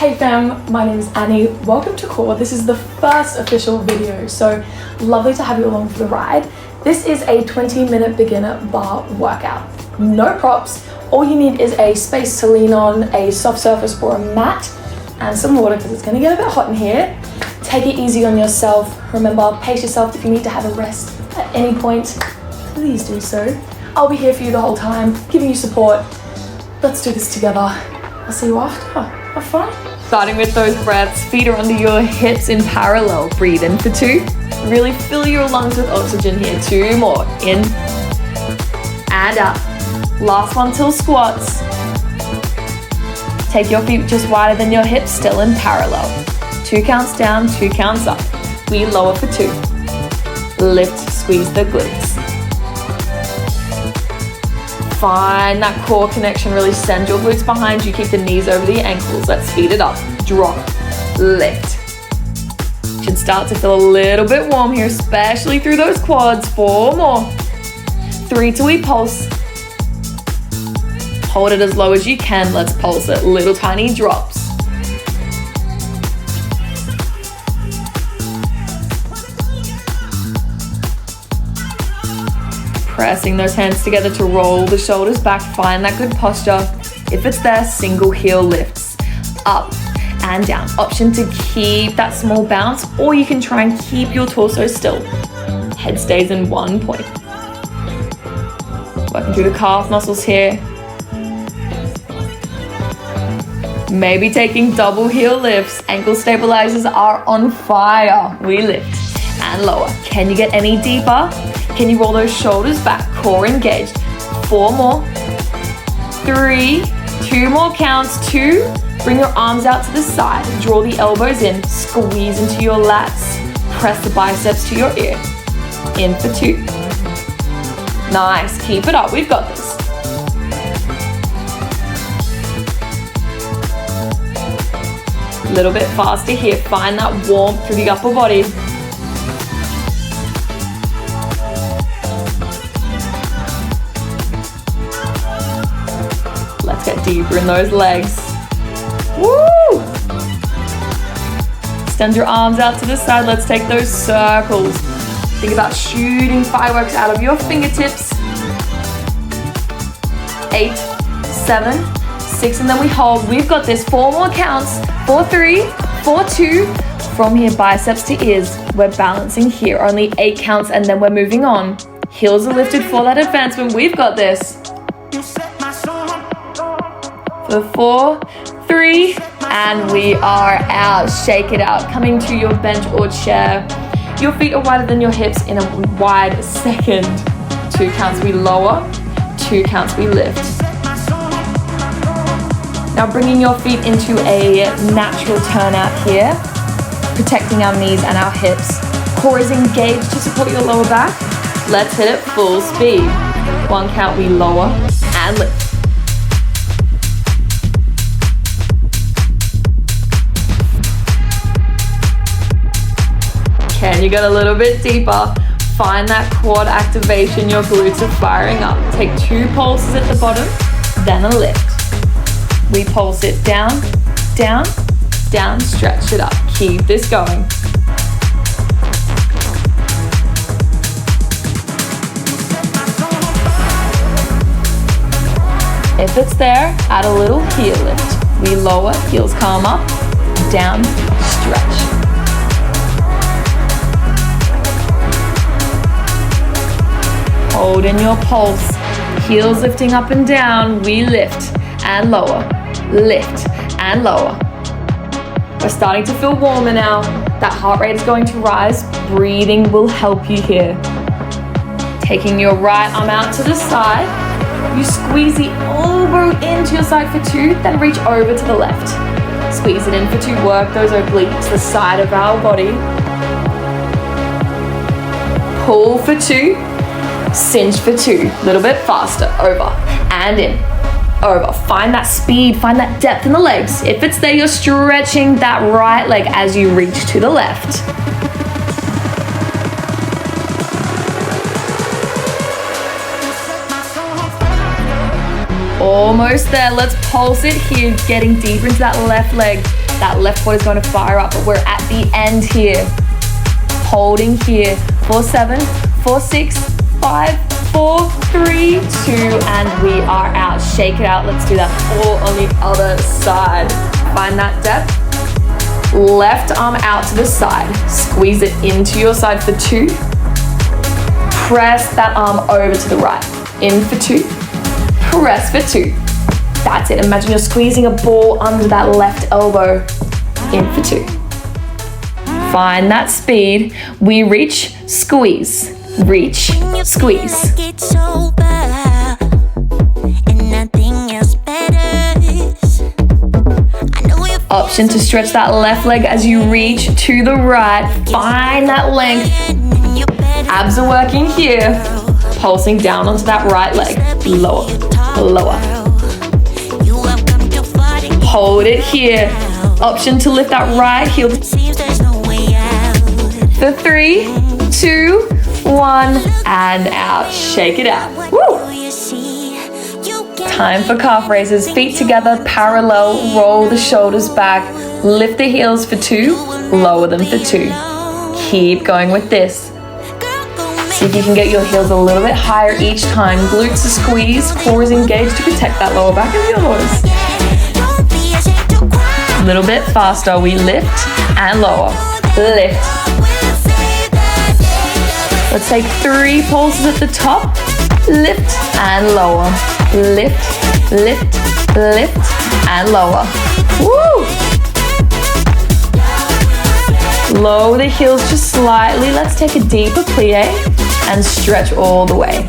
Hey fam, my name is Annie. Welcome to Core. This is the first official video, so lovely to have you along for the ride. This is a 20-minute beginner bar workout. No props. All you need is a space to lean on, a soft surface or a mat, and some water because it's going to get a bit hot in here. Take it easy on yourself. Remember, pace yourself. If you need to have a rest at any point, please do so. I'll be here for you the whole time, giving you support. Let's do this together. I'll see you after. Have fun. Starting with those breaths, feet are under your hips in parallel. Breathe in for 2. Really fill your lungs with oxygen here. 2 more. In and out. Last one till squats. Take your feet just wider than your hips, still in parallel. 2 counts down, 2 counts up. We lower for 2. Lift, squeeze the glutes. Find that core connection, really send your glutes behind you, keep the knees over the ankles. Let's speed it up. Drop, lift. Should start to feel a little bit warm here, especially through those quads. 4 more. 3 till we pulse. Hold it as low as you can. Let's pulse it. Little tiny drops. Pressing those hands together to roll the shoulders back. Find that good posture. If it's there, single heel lifts. Up and down. Option to keep that small bounce, or you can try and keep your torso still. Head stays in one point. Working through the calf muscles here. Maybe taking double heel lifts. Ankle stabilizers are on fire. We lift and lower. Can you get any deeper? Can you roll those shoulders back? Core engaged. 4 more. 3. 2 more counts. 2. Bring your arms out to the side. Draw the elbows in. Squeeze into your lats. Press the biceps to your ear. In for 2. Nice. Keep it up. We've got this. A little bit faster here. Find that warmth through the upper body. Let's get deeper in those legs. Woo! Extend your arms out to the side. Let's take those circles. Think about shooting fireworks out of your fingertips. 8, 7, 6, and then we hold. We've got this. 4 more counts. 4, 3, 4, 2. From here, biceps to ears. We're balancing here. Only 8 counts, and then we're moving on. Heels are lifted for that advancement. We've got this. For 4, 3, and we are out. Shake it out. Coming to your bench or chair. Your feet are wider than your hips in a wide second. 2 counts we lower. 2 counts we lift. Now bringing your feet into a natural turnout here. Protecting our knees and our hips. Core is engaged to support your lower back. Let's hit it full speed. 1 count we lower and lift. Can you get a little bit deeper? Find that quad activation. Your glutes are firing up. Take 2 pulses at the bottom, then a lift. We pulse it down, down, down, stretch it up. Keep this going. If it's there, add a little heel lift. We lower, heels come up, down, stretch. Hold in your pulse. Heels lifting up and down. We lift and lower. Lift and lower. We're starting to feel warmer now. That heart rate is going to rise. Breathing will help you here. Taking your right arm out to the side. You squeeze the elbow into your side for 2, then reach over to the left. Squeeze it in for 2. Work those obliques, the side of our body. Pull for 2. Cinch for 2, a little bit faster, over and in, over. Find that speed, find that depth in the legs. If it's there, you're stretching that right leg as you reach to the left. Almost there. Let's pulse it here, getting deeper into that left leg. That left quad is going to fire up, but we're at the end here. Holding here for 7, for 6, 5, 4, 3, 2, and we are out. Shake it out. Let's do that all on the other side. Find that depth. Left arm out to the side. Squeeze it into your side for 2. Press that arm over to the right. In for 2. Press for 2. That's it. Imagine you're squeezing a ball under that left elbow. In for 2. Find that speed. We reach, squeeze, reach, squeeze. Option to stretch that left leg as you reach to the right. Find that length. Abs are working here. Pulsing down onto that right leg. Lower, lower. Hold it here. Option to lift that right heel. For 3, 2, 1, and out. Shake it out. Woo! Time for calf raises. Feet together, parallel, roll the shoulders back, lift the heels for 2, lower them for 2. Keep going with this. See if you can get your heels a little bit higher each time. Glutes are squeezed, core is engaged to protect that lower back of yours. A little bit faster. We lift and lower. Lift. Let's take 3 pulses at the top. Lift and lower. Lift, lift, lift, and lower. Woo! Lower the heels just slightly. Let's take a deeper plie and stretch all the way.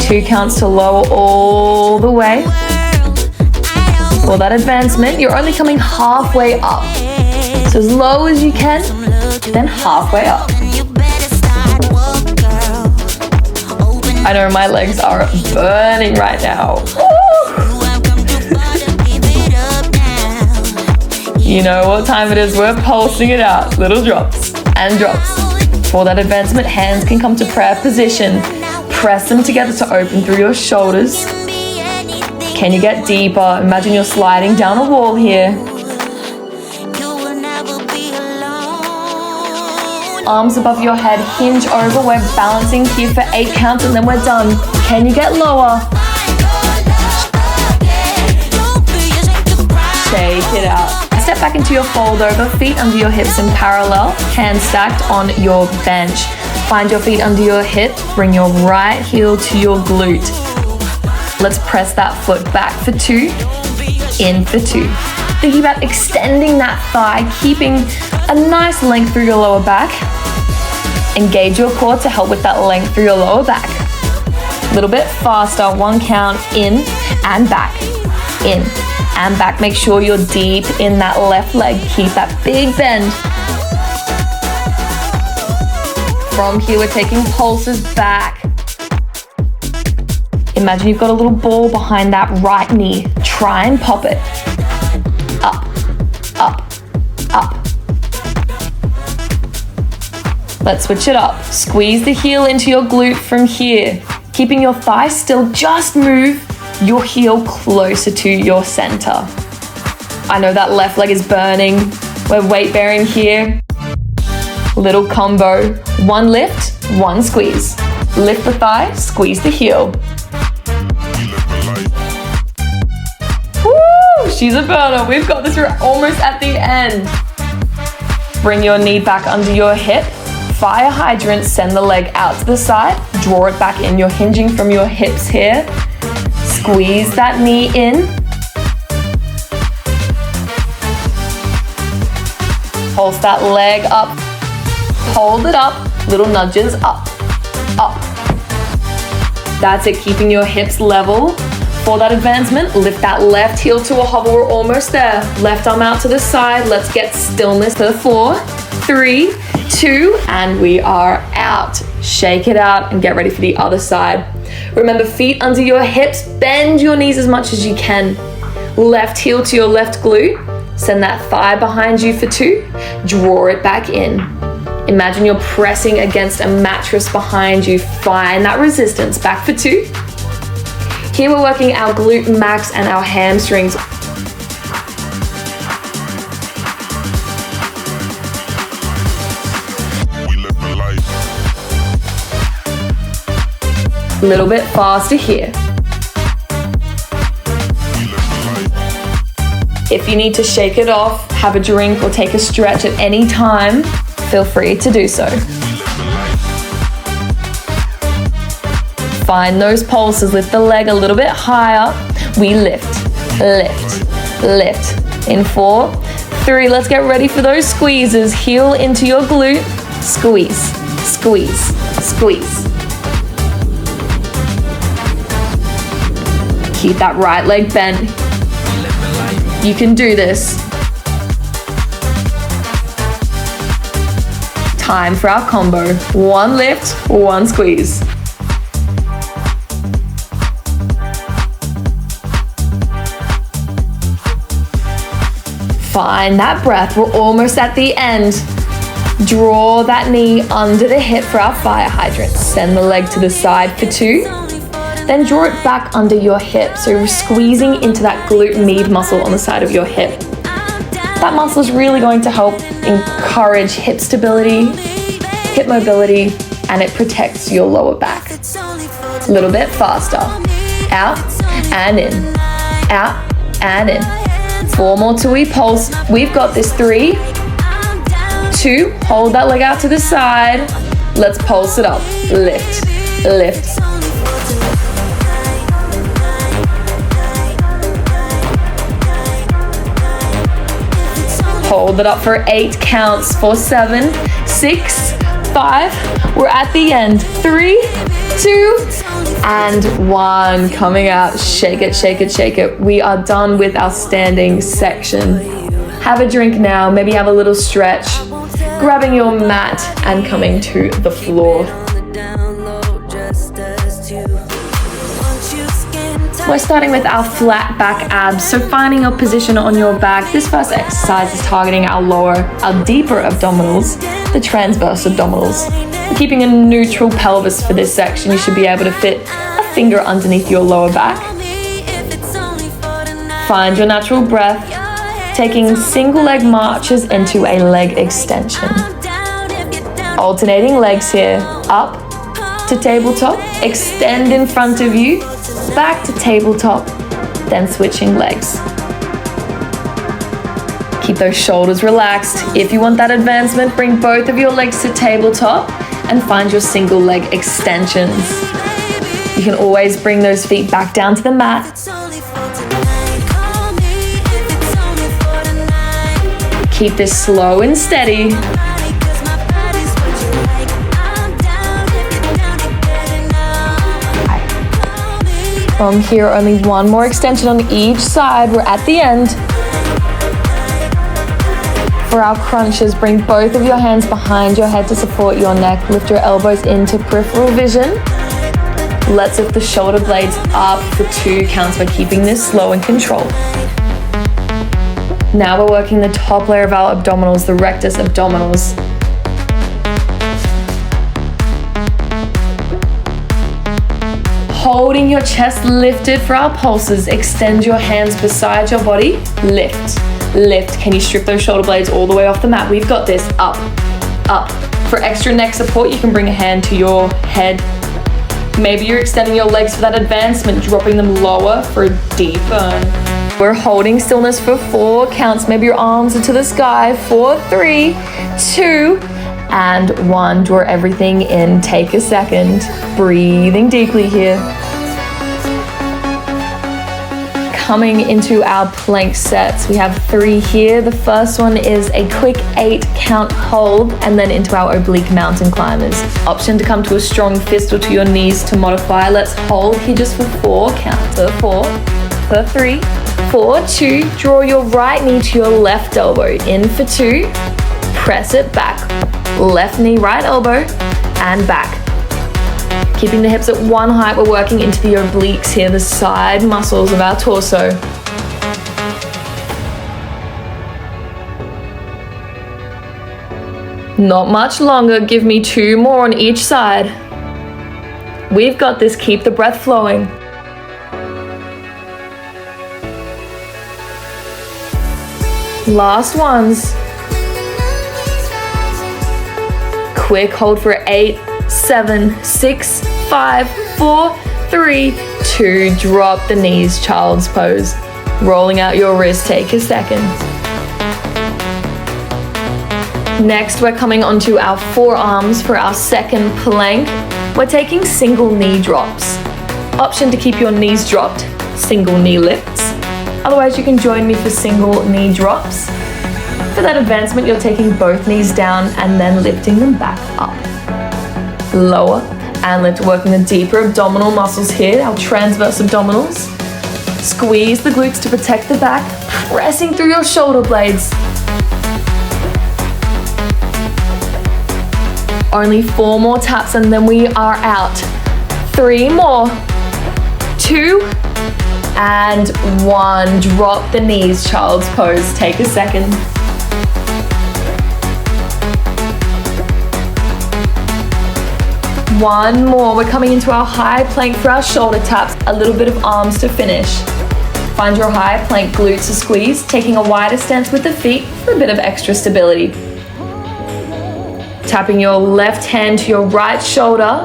2 counts to lower all the way. For that advancement, you're only coming halfway up. So as low as you can, then halfway up. I know my legs are burning right now. You know what time it is, we're pulsing it out. Little drops and drops. For that advancement, hands can come to prayer position. Press them together to open through your shoulders. Can you get deeper? Imagine you're sliding down a wall here. Arms above your head, hinge over. We're balancing here for 8 counts and then we're done. Can you get lower? Shake it out. Step back into your fold over, feet under your hips in parallel, hands stacked on your bench. Find your feet under your hip, bring your right heel to your glute. Let's press that foot back for 2, in for 2. Thinking about extending that thigh, keeping a nice length through your lower back. Engage your core to help with that length through your lower back. A little bit faster, 1 count, in and back, in and back. Make sure you're deep in that left leg. Keep that big bend. From here, we're taking pulses back. Imagine you've got a little ball behind that right knee. Try and pop it. Up, up, up. Let's switch it up. Squeeze the heel into your glute from here. Keeping your thigh still, just move your heel closer to your center. I know that left leg is burning. We're weight bearing here. Little combo. 1 lift, 1 squeeze. Lift the thigh, squeeze the heel. Woo! She's a burner. We've got this. We're almost at the end. Bring your knee back under your hip. Fire hydrant, send the leg out to the side. Draw it back in. You're hinging from your hips here. Squeeze that knee in. Pulse that leg up. Hold it up. Little nudges up, up. That's it, keeping your hips level. For that advancement, lift that left heel to a hobble. We're almost there. Left arm out to the side. Let's get stillness to the floor. 3, 2, and we are out. Shake it out and get ready for the other side. Remember, feet under your hips. Bend your knees as much as you can. Left heel to your left glute. Send that thigh behind you for 2. Draw it back in. Imagine you're pressing against a mattress behind you. Find that resistance. Back for 2. Here we're working our glute max and our hamstrings. A little bit faster here. If you need to shake it off, have a drink, or take a stretch at any time, feel free to do so. Find those pulses, lift the leg a little bit higher. We lift, lift, lift. In 4, 3, let's get ready for those squeezes. Heel into your glute, squeeze, squeeze, squeeze. Keep that right leg bent. You can do this. Time for our combo. 1 lift, 1 squeeze. Find that breath. We're almost at the end. Draw that knee under the hip for our fire hydrant. Send the leg to the side for 2. Then draw it back under your hip. So we're squeezing into that glute med muscle on the side of your hip. That muscle is really going to help encourage hip stability, hip mobility, and it protects your lower back. A little bit faster. Out and in. Out and in. 4 more till we pulse. We've got this. 3, 2, hold that leg out to the side. Let's pulse it up. Lift, lift. Hold it up for 8 counts. For 7, 6, 5. We're at the end. 3, 2, and 1. Coming out. Shake it, shake it, shake it. We are done with our standing section. Have a drink now. Maybe have a little stretch. Grabbing your mat and coming to the floor. We're starting with our flat back abs, so finding your position on your back. This first exercise is targeting our deeper abdominals, the transverse abdominals. Keeping a neutral pelvis for this section, you should be able to fit a finger underneath your lower back. Find your natural breath, taking single leg marches into a leg extension. Alternating legs here, up to tabletop, extend in front of you, back to tabletop, then switching legs. Keep those shoulders relaxed. If you want that advancement, bring both of your legs to tabletop and find your single leg extensions. You can always bring those feet back down to the mat. Keep this slow and steady. From here, only 1 more extension on each side. We're at the end. For our crunches, bring both of your hands behind your head to support your neck. Lift your elbows into peripheral vision. Let's lift the shoulder blades up for 2 counts by keeping this slow and controlled. Now we're working the top layer of our abdominals, the rectus abdominals. Holding your chest lifted for our pulses. Extend your hands beside your body. Lift, lift. Can you strip those shoulder blades all the way off the mat? We've got this. Up, up. For extra neck support, you can bring a hand to your head. Maybe you're extending your legs for that advancement, dropping them lower for a deep burn. We're holding stillness for 4 counts. Maybe your arms are to the sky. 4, 3, 2, and 1. Draw everything in. Take a second. Breathing deeply here. Coming into our plank sets. We have 3 here. The first one is a quick 8 count hold and then into our oblique mountain climbers. Option to come to a strong fist or to your knees to modify. Let's hold here just for 4 counts. For 4, for 3, 4, 2. Draw your right knee to your left elbow. In for 2. Press it back. Left knee, right elbow, and back. Keeping the hips at one height, we're working into the obliques here, the side muscles of our torso. Not much longer, give me 2 more on each side. We've got this, keep the breath flowing. Last ones. Quick hold for 8, 7, 6, 5, 4, 3, 2, drop the knees, child's pose. Rolling out your wrist, take a second. Next, we're coming onto our forearms for our second plank. We're taking single knee drops. Option to keep your knees dropped, single knee lifts. Otherwise, you can join me for single knee drops. For that advancement, you're taking both knees down and then lifting them back up. Lower and lift, working the deeper abdominal muscles here, our transverse abdominals. Squeeze the glutes to protect the back, pressing through your shoulder blades. Only 4 more taps and then we are out. 3 more. 2 and 1. Drop the knees, child's pose. Take a second. One more. We're coming into our high plank for our shoulder taps. A little bit of arms to finish. Find your high plank glutes to squeeze, taking a wider stance with the feet for a bit of extra stability. Tapping your left hand to your right shoulder,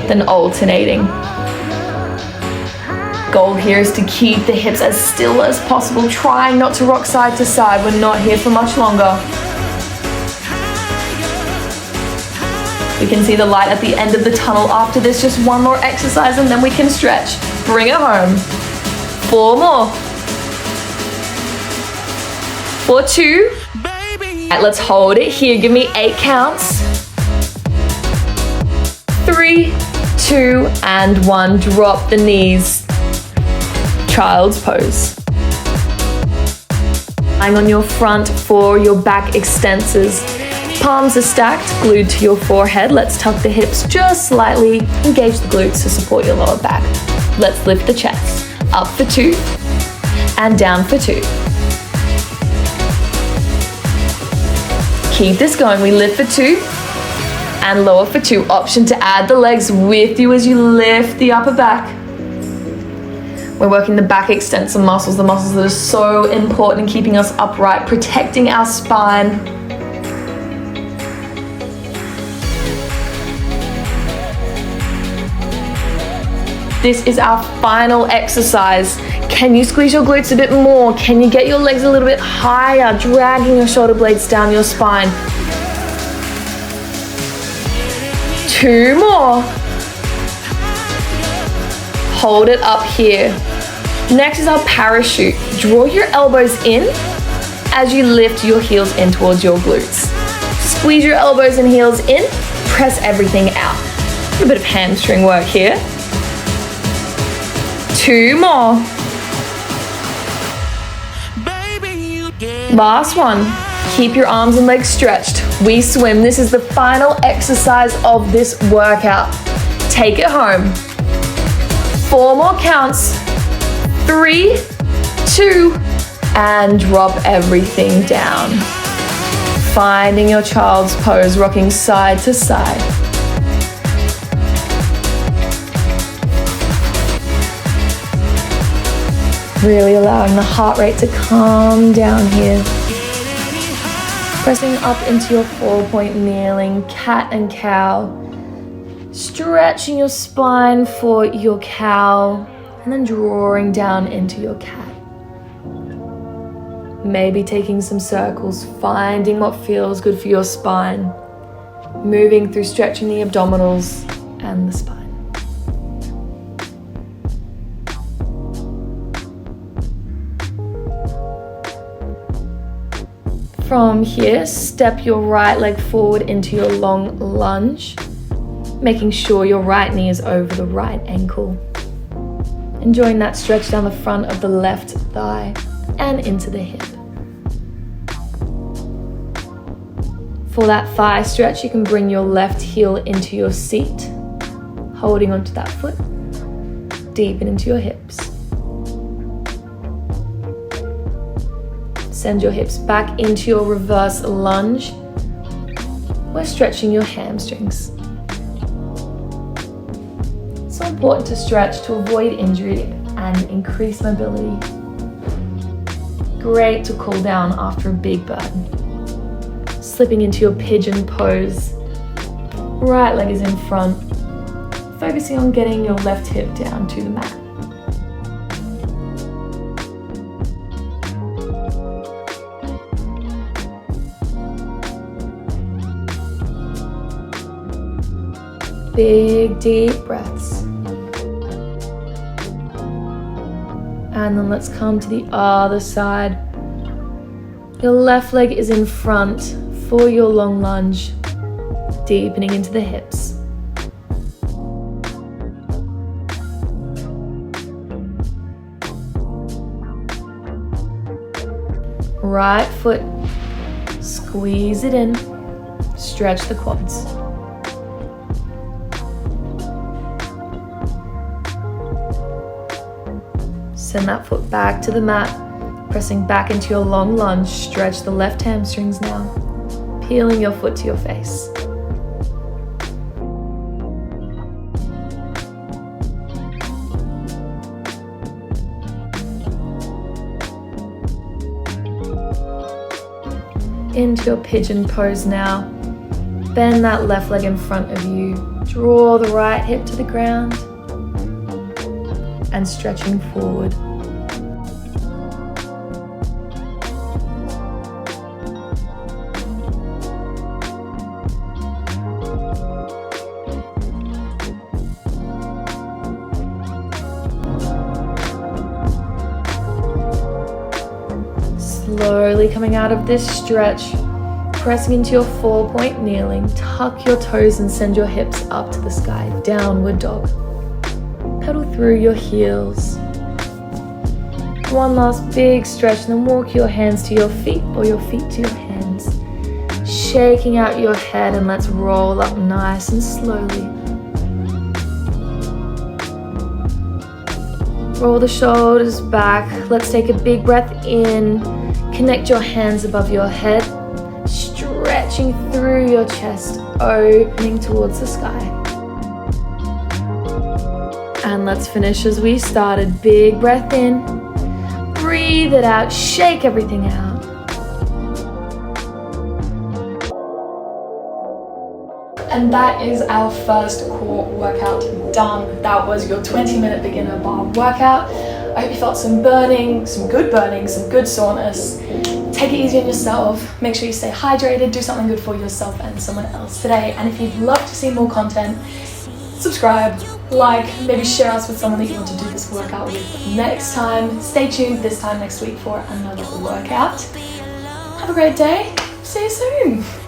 then alternating. Goal here is to keep the hips as still as possible, trying not to rock side to side. We're not here for much longer. We can see the light at the end of the tunnel. After this, just one more exercise and then we can stretch. Bring it home. 4 more. 4, 2. Right, let's hold it here. Give me 8 counts. 3, 2, and 1. Drop the knees. Child's pose. Lying on your front for your back extensors. Palms are stacked, glued to your forehead. Let's tuck the hips just slightly. Engage the glutes to support your lower back. Let's lift the chest. Up for 2 and down for 2. Keep this going. We lift for 2 and lower for 2. Option to add the legs with you as you lift the upper back. We're working the back extensor muscles, the muscles that are so important in keeping us upright, protecting our spine. This is our final exercise. Can you squeeze your glutes a bit more? Can you get your legs a little bit higher, dragging your shoulder blades down your spine? 2 more. Hold it up here. Next is our parachute. Draw your elbows in as you lift your heels in towards your glutes. Squeeze your elbows and heels in, press everything out. A bit of hamstring work here. 2 more. Last one. Keep your arms and legs stretched. We swim. This is the final exercise of this workout. Take it home. 4 more counts. 3, 2, and drop everything down. Finding your child's pose, rocking side to side. Really allowing the heart rate to calm down here. Pressing up into your 4-point kneeling, cat and cow. Stretching your spine for your cow, and then drawing down into your cat. Maybe taking some circles, finding what feels good for your spine. Moving through stretching the abdominals and the spine. From here, step your right leg forward into your long lunge, making sure your right knee is over the right ankle. Enjoying that stretch down the front of the left thigh and into the hip. For that thigh stretch, you can bring your left heel into your seat, holding onto that foot, deepen into your hips. Send your hips back into your reverse lunge. We're stretching your hamstrings. So important to stretch to avoid injury and increase mobility. Great to cool down after a big burden. Slipping into your pigeon pose. Right leg is in front. focusing on getting your left hip down to the mat. Big deep breaths. And then let's come to the other side. Your left leg is in front for your long lunge, deepening into the hips. Right foot, squeeze it in, stretch the quads. Send that foot back to the mat, pressing back into your long lunge. Stretch the left hamstrings now, peeling your foot to your face. Into your pigeon pose now. Bend that left leg in front of you. Draw the right hip to the ground and stretching forward. Slowly coming out of this stretch, pressing into your 4-point kneeling, tuck your toes and send your hips up to the sky, downward dog. Pedal through your heels. One last big stretch and then walk your hands to your feet or your feet to your hands. Shaking out your head and let's roll up nice and slowly. Roll the shoulders back. Let's take a big breath in. Connect your hands above your head, stretching through your chest, opening towards the sky. And let's finish as we started. Big breath in, breathe it out, shake everything out. And that is our first core workout done. That was your 20-minute beginner bar workout. I hope you felt some burning, some good soreness. Take it easy on yourself. Make sure you stay hydrated, do something good for yourself and someone else today. And if you'd love to see more content, subscribe, like, maybe share us with someone that you want to do this workout with next time. Stay tuned this time next week for another workout. Have a great day. See you soon.